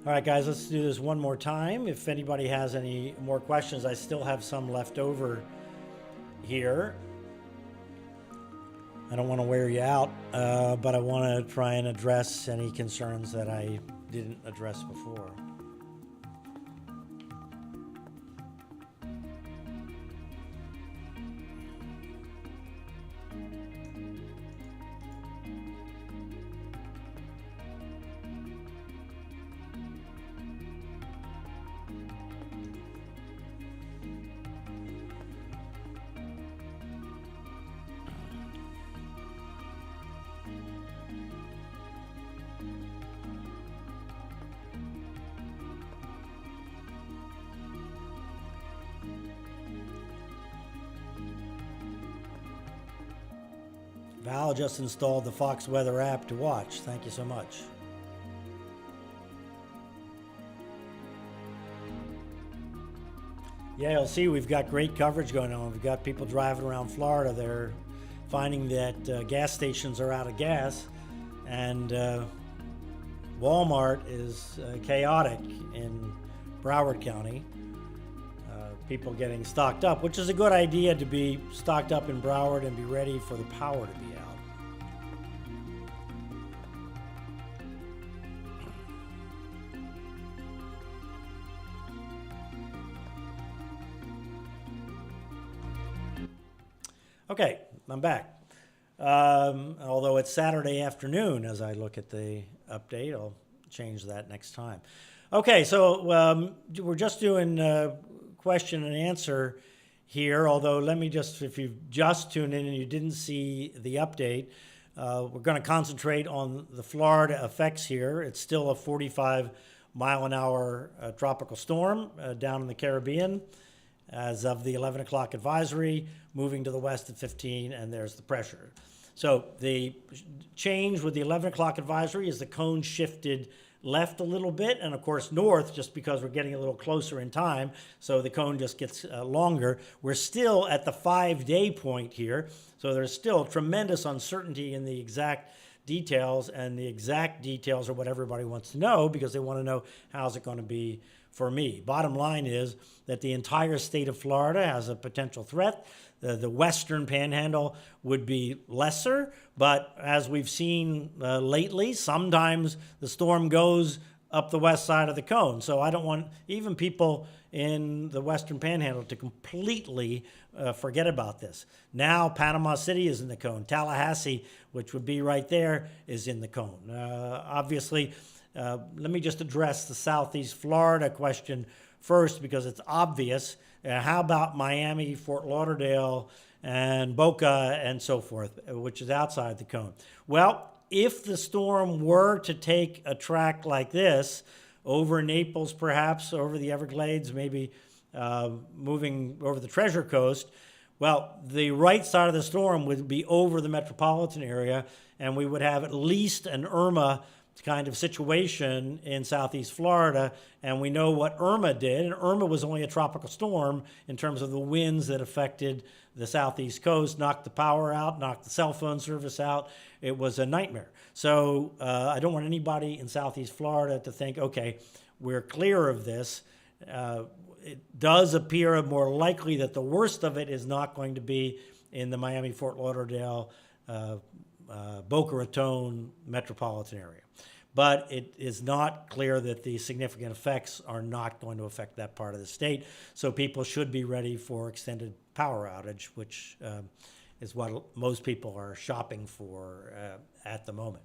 All right, guys, let's do this one more time. If anybody has any more questions, I still have some left over here. I don't want to wear you out, but I want to try and address any concerns that I didn't address before. Val just installed the Fox Weather app to watch. Thank you so much. Yeah, you'll see we've got great coverage going on. We've got people driving around Florida. They're finding that gas stations are out of gas, and Walmart is chaotic in Broward County. People getting stocked up, which is a good idea, to be stocked up in Broward and be ready for the power to be out. Okay, I'm back. Although it's Saturday afternoon as I look at the update, I'll change that next time. Okay, so we're just doing question and answer here, although let me just, if you've just tuned in and you didn't see the update, we're going to concentrate on the Florida effects here. It's still a 45-mile-an-hour tropical storm down in the Caribbean as of the 11 o'clock advisory, moving to the west at 15, and there's the pressure. So the change with the 11 o'clock advisory is the cone shifted left a little bit, and of course north, just because we're getting a little closer in time, so the cone just gets longer. We're still at the 5-day point here, so there's still tremendous uncertainty in the exact details, and the exact details are what everybody wants to know because they want to know how's it going to be for me. Bottom line is that the entire state of Florida has a potential threat. The western panhandle would be lesser, but as we've seen lately, sometimes the storm goes up the west side of the cone. So I don't want even people in the western panhandle to completely forget about this. Now Panama City is in the cone. Tallahassee, which would be right there, is in the cone. Obviously, let me just address the Southeast Florida question first because it's obvious. How about Miami, Fort Lauderdale, and Boca, and so forth, which is outside the cone? Well, if the storm were to take a track like this, over Naples perhaps, over the Everglades, maybe moving over the Treasure Coast, well, the right side of the storm would be over the metropolitan area, and we would have at least an Irma kind of situation in Southeast Florida, and we know what Irma did, and Irma was only a tropical storm in terms of the winds that affected the Southeast coast, knocked the power out, knocked the cell phone service out. It was a nightmare. So I don't want anybody in Southeast Florida to think, okay, we're clear of this. It does appear more likely that the worst of it is not going to be in the Miami, Fort Lauderdale, Boca Raton metropolitan area. But it is not clear that the significant effects are not going to affect that part of the state. So people should be ready for extended power outage, which is what most people are shopping for at the moment.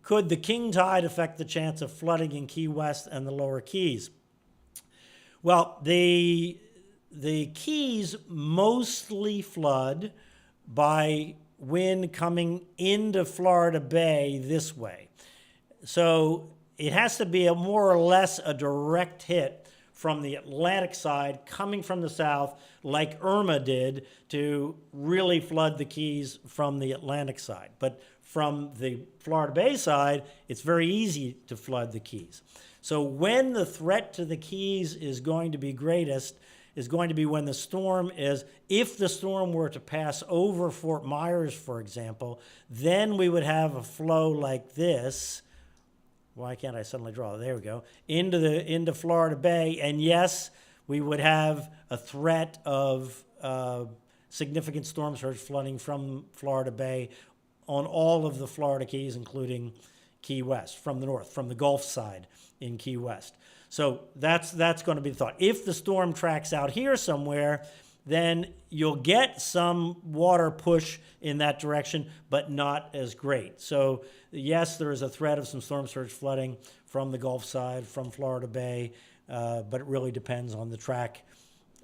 Could the king tide affect the chance of flooding in Key West and the lower Keys? Well, the Keys mostly flood by wind coming into Florida Bay this way. So it has to be more or less a direct hit from the Atlantic side coming from the south like Irma did to really flood the Keys from the Atlantic side. But from the Florida Bay side, it's very easy to flood the Keys. So when the threat to the Keys is going to be greatest is going to be when the storm is, if the storm were to pass over Fort Myers, for example, then we would have a flow like this Why can't I suddenly draw? There we go. Into Florida Bay, and yes, we would have a threat of significant storm surge flooding from Florida Bay on all of the Florida Keys, including Key West, from the north, from the Gulf side in Key West. So that's going to be the thought. If the storm tracks out here somewhere, then you'll get some water push in that direction, but not as great. So yes, there is a threat of some storm surge flooding from the Gulf side, from Florida Bay, but it really depends on the track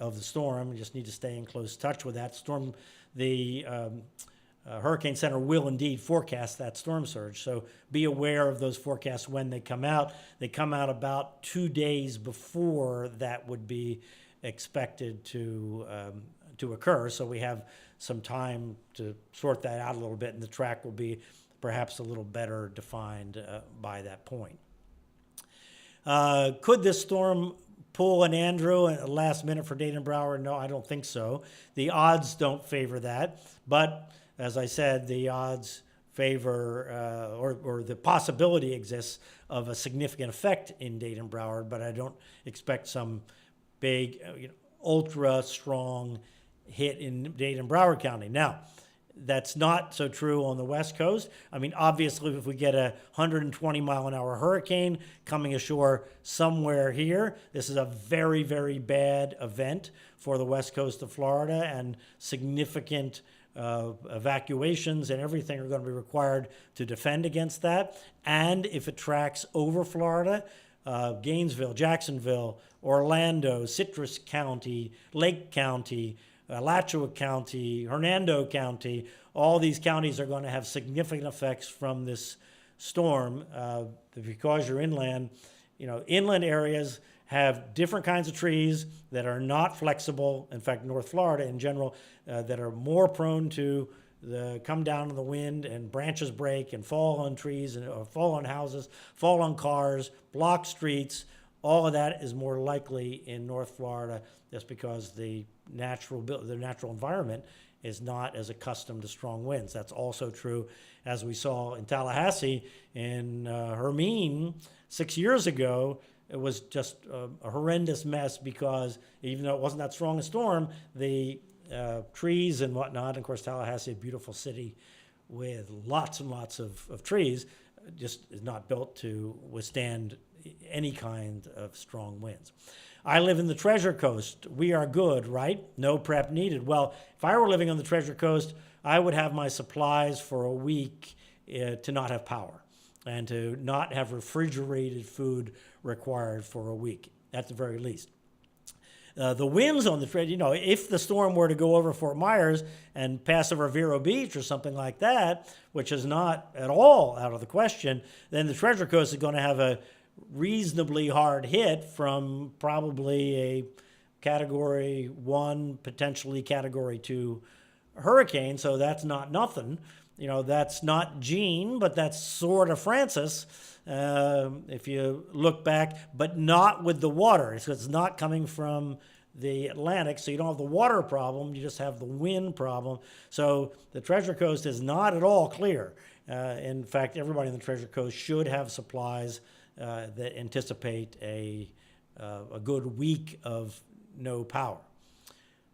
of the storm. You just need to stay in close touch with that storm. The Hurricane Center will indeed forecast that storm surge, so be aware of those forecasts when they come out. They come out about 2 days before that would be expected to occur, so we have some time to sort that out a little bit, and the track will be perhaps a little better defined by that point. Could this storm pull an Andrew at the last minute for Dade and Broward? No, I don't think so. The odds don't favor that, but as I said, the odds favor, or the possibility exists of a significant effect in Dade and Broward, but I don't expect some big, ultra strong hit in Dade and Broward County. Now, that's not so true on the West Coast. I mean, obviously, if we get a 120-mile-an-hour hurricane coming ashore somewhere here, this is a very, very bad event for the West Coast of Florida, and significant evacuations and everything are going to be required to defend against that. And if it tracks over Florida, Gainesville, Jacksonville, Orlando, Citrus County, Lake County, Alachua County, Hernando County, all these counties are going to have significant effects from this storm because you're inland. Inland areas have different kinds of trees that are not flexible. In fact, North Florida in general, that are more prone to come down in the wind, and branches break and fall on trees, or fall on houses, fall on cars, block streets. All of that is more likely in North Florida just because the natural environment is not as accustomed to strong winds. That's also true, as we saw in Tallahassee in Hermine 6 years ago. It was just a horrendous mess because even though it wasn't that strong a storm, the trees and whatnot, and of course Tallahassee, a beautiful city with lots and lots of trees, just is not built to withstand any kind of strong winds. I live in the Treasure Coast. We are good, right? No prep needed. Well, if I were living on the Treasure Coast, I would have my supplies for a week to not have power and to not have refrigerated food required for a week, at the very least. The winds on the Treasure, if the storm were to go over Fort Myers and pass over Vero Beach or something like that, which is not at all out of the question, then the Treasure Coast is going to have a reasonably hard hit from probably a Category 1, potentially Category 2 hurricane, so that's not nothing. That's not Gene, but that's sort of Francis, if you look back, but not with the water. So it's not coming from the Atlantic, so you don't have the water problem, you just have the wind problem. So the Treasure Coast is not at all clear. In fact, everybody in the Treasure Coast should have supplies that anticipate a good week of no power.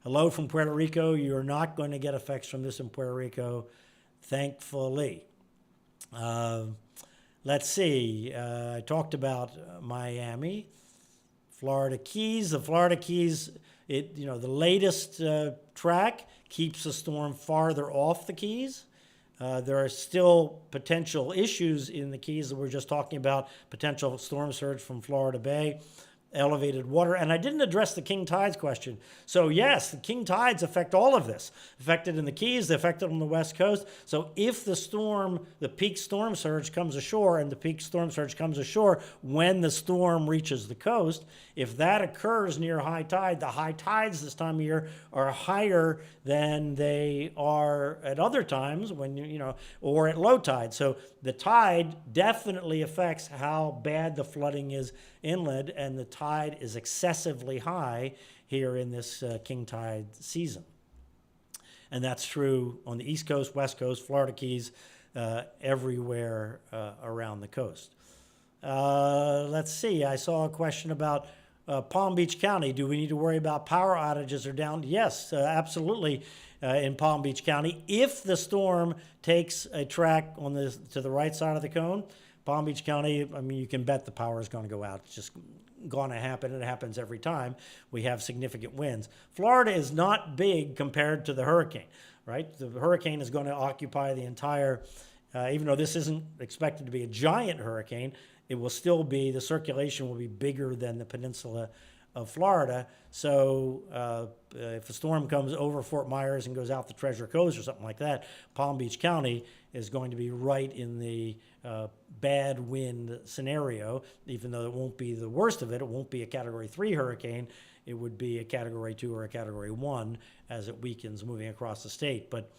Hello from Puerto Rico. You're not going to get effects from this in Puerto Rico, thankfully. Let's see. I talked about Miami, Florida Keys. The Florida Keys, the latest track keeps the storm farther off the Keys. There are still potential issues in the Keys that we're just talking about, potential storm surge from Florida Bay, elevated water. And I didn't address the king tides question. So yes, the king tides affect all of this. Affected in the Keys, they affected on the West Coast. So if the peak storm surge comes ashore, and the peak storm surge comes ashore when the storm reaches the coast, if that occurs near high tide, the high tides this time of year are higher than they are at other times or at low tide. So the tide definitely affects how bad the flooding is inland, and the tide is excessively high here in this king tide season. And that's true on the East Coast, West Coast, Florida Keys, everywhere around the coast. Let's see. I saw a question about Palm Beach County. Do we need to worry about power outages or down? Yes, absolutely. In Palm Beach County, if the storm takes a track on to the right side of the cone, Palm Beach County, I mean, you can bet the power is going to go out. It's just going to happen. It happens every time we have significant winds. Florida is not big compared to the hurricane, right? The hurricane is going to occupy the entire, even though this isn't expected to be a giant hurricane, it will still be, the circulation will be bigger than the peninsula of Florida. So if a storm comes over Fort Myers and goes out the Treasure Coast or something like that, Palm Beach County is going to be right in the bad wind scenario, even though it won't be the worst of it. It won't be a Category 3 hurricane. It would be a Category 2 or a Category 1 as it weakens moving across the state. But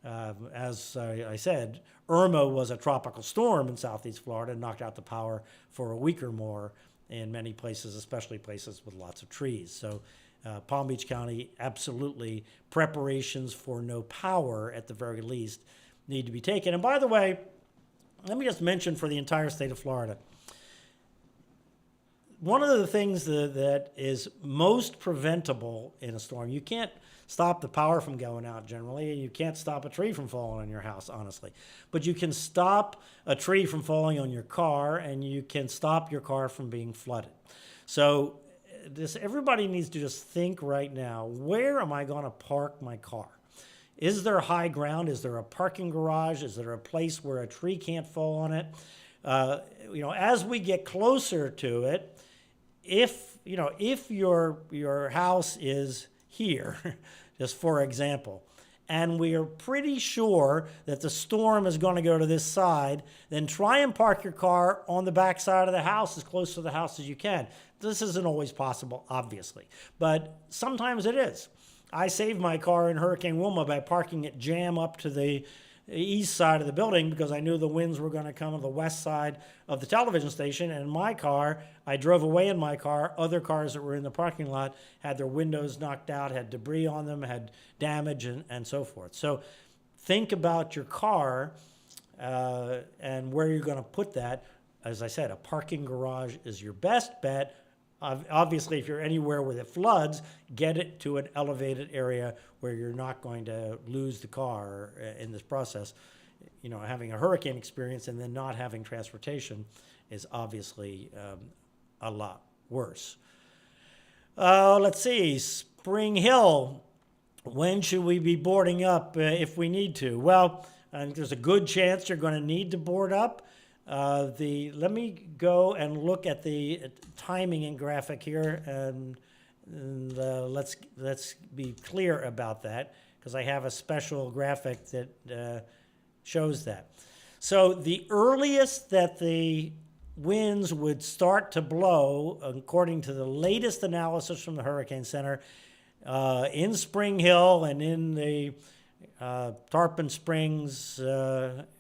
as I said, Irma was a tropical storm in southeast Florida and knocked out the power for a week or more in many places, especially places with lots of trees. So Palm Beach County, absolutely, preparations for no power at the very least need to be taken. And by the way, let me just mention for the entire state of Florida, one of the things that is most preventable in a storm, you can't stop the power from going out generally, and you can't stop a tree from falling on your house, honestly. But you can stop a tree from falling on your car, and you can stop your car from being flooded. So everybody needs to just think right now, where am I going to park my car? Is there high ground? Is there a parking garage? Is there a place where a tree can't fall on it? As we get closer to it, if your house is here, just for example, and we are pretty sure that the storm is going to go to this side, then try and park your car on the back side of the house, as close to the house as you can. This isn't always possible, obviously, but sometimes it is. I saved my car in Hurricane Wilma by parking it jam up to the east side of the building because I knew the winds were going to come on the west side of the television station. And my car, I drove away in my car. Other cars that were in the parking lot had their windows knocked out, had debris on them, had damage, and so forth. So think about your car and where you're going to put that. As I said, a parking garage is your best bet. Obviously, if you're anywhere where it floods, get it to an elevated area where you're not going to lose the car in this process. Having a hurricane experience and then not having transportation is obviously a lot worse. Let's see, Spring Hill. When should we be boarding up if we need to? Well, I think there's a good chance you're going to need to board up. Let me go and look at the timing and graphic here, and let's be clear about that, because I have a special graphic that shows that. So the earliest that the winds would start to blow, according to the latest analysis from the Hurricane Center, in Spring Hill and in the Tarpon Springs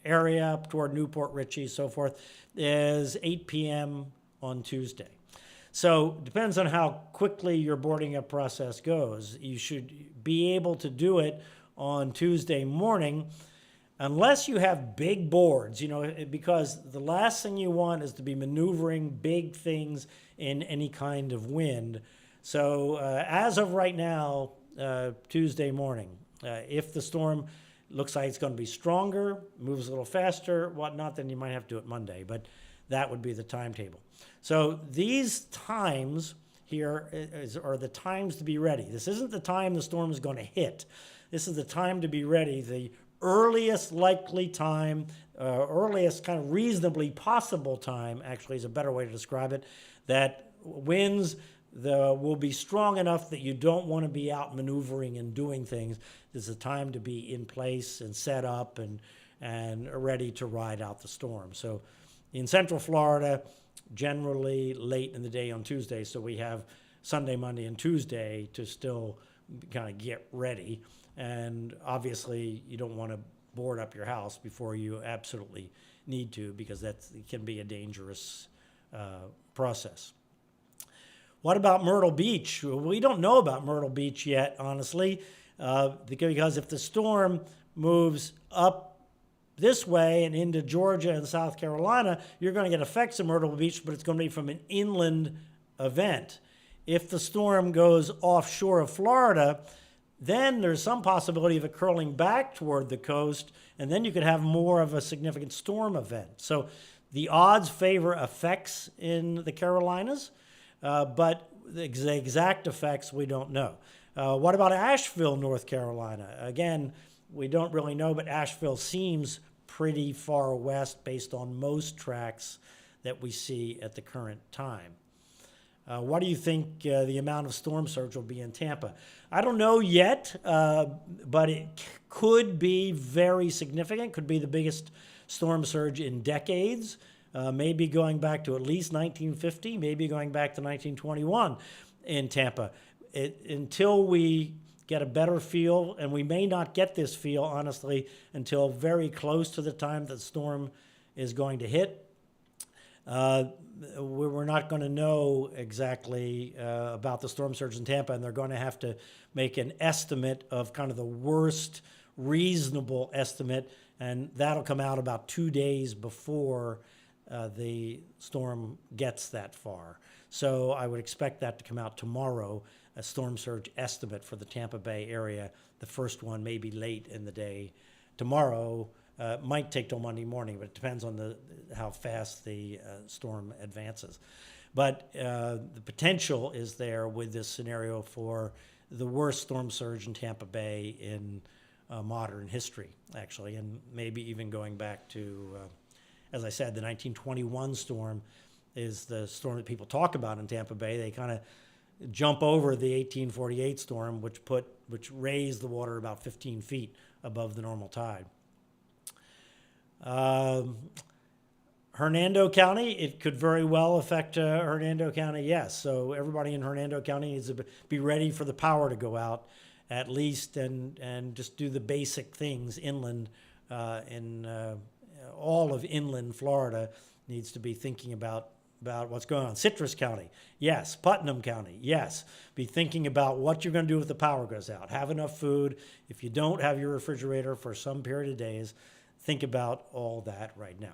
area up toward Newport Richey, so forth, is 8 p.m. on Tuesday. So depends on how quickly your boarding up process goes. You should be able to do it on Tuesday morning, unless you have big boards, because the last thing you want is to be maneuvering big things in any kind of wind. So as of right now, Tuesday morning, if the storm looks like it's going to be stronger, moves a little faster, whatnot, then you might have to do it Monday, but that would be the timetable. So these times here are the times to be ready. This isn't the time the storm is going to hit. This is the time to be ready. The earliest likely time, earliest kind of reasonably possible time, actually is a better way to describe it, that winds will be strong enough that you don't want to be out maneuvering and doing things. This is a time to be in place and set up and ready to ride out the storm. So in Central Florida, generally late in the day on Tuesday, so we have Sunday, Monday, and Tuesday to still kind of get ready. And obviously, you don't want to board up your house before you absolutely need to, because it can be a dangerous process. What about Myrtle Beach? We don't know about Myrtle Beach yet, honestly, because if the storm moves up this way and into Georgia and South Carolina, you're going to get effects of Myrtle Beach, but it's going to be from an inland event. If the storm goes offshore of Florida, then there's some possibility of it curling back toward the coast, and then you could have more of a significant storm event. So the odds favor effects in the Carolinas, but the exact effects we don't know. What about Asheville, North Carolina? Again, we don't really know, but Asheville seems pretty far west based on most tracks that we see at the current time. What do you think the amount of storm surge will be in Tampa? I don't know yet, but it could be very significant, could be the biggest storm surge in decades, maybe going back to at least 1950, maybe going back to 1921 in Tampa. Until we get a better feel, and we may not get this feel, honestly, until very close to the time that the storm is going to hit. We're not going to know exactly about the storm surge in Tampa, and they're going to have to make an estimate of kind of the worst reasonable estimate, and that'll come out about 2 days before the storm gets that far. So I would expect that to come out tomorrow, a storm surge estimate for the Tampa Bay area. The first one may be late in the day tomorrow. Might take till Monday morning, but it depends on how fast the storm advances. But the potential is there with this scenario for the worst storm surge in Tampa Bay in modern history, actually, and maybe even going back to, as I said, the 1921 storm is the storm that people talk about in Tampa Bay. They kind of jump over the 1848 storm, which raised the water about 15 feet above the normal tide. Hernando County, it could very well affect Hernando County, yes. So everybody in Hernando County needs to be ready for the power to go out at least, and just do the basic things inland. In all of inland Florida needs to be thinking about what's going on. Citrus County, yes. Putnam County, yes. Be thinking about what you're going to do if the power goes out. Have enough food. If you don't have your refrigerator for some period of days, think about all that right now.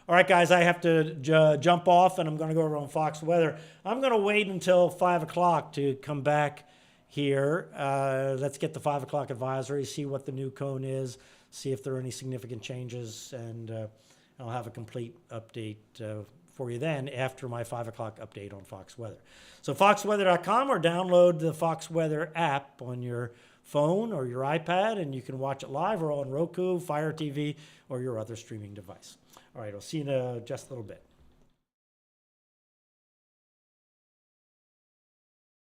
All right, guys, I have to jump off, and I'm going to go over on Fox Weather. I'm going to wait until 5 o'clock to come back here. Let's get the 5 o'clock advisory, see what the new cone is, see if there are any significant changes, and I'll have a complete update for you then after my 5 o'clock update on Fox Weather. So foxweather.com, or download the Fox Weather app on your phone or your iPad, and you can watch it live or on Roku, Fire TV, or your other streaming device. All right, I'll see you in just a little bit.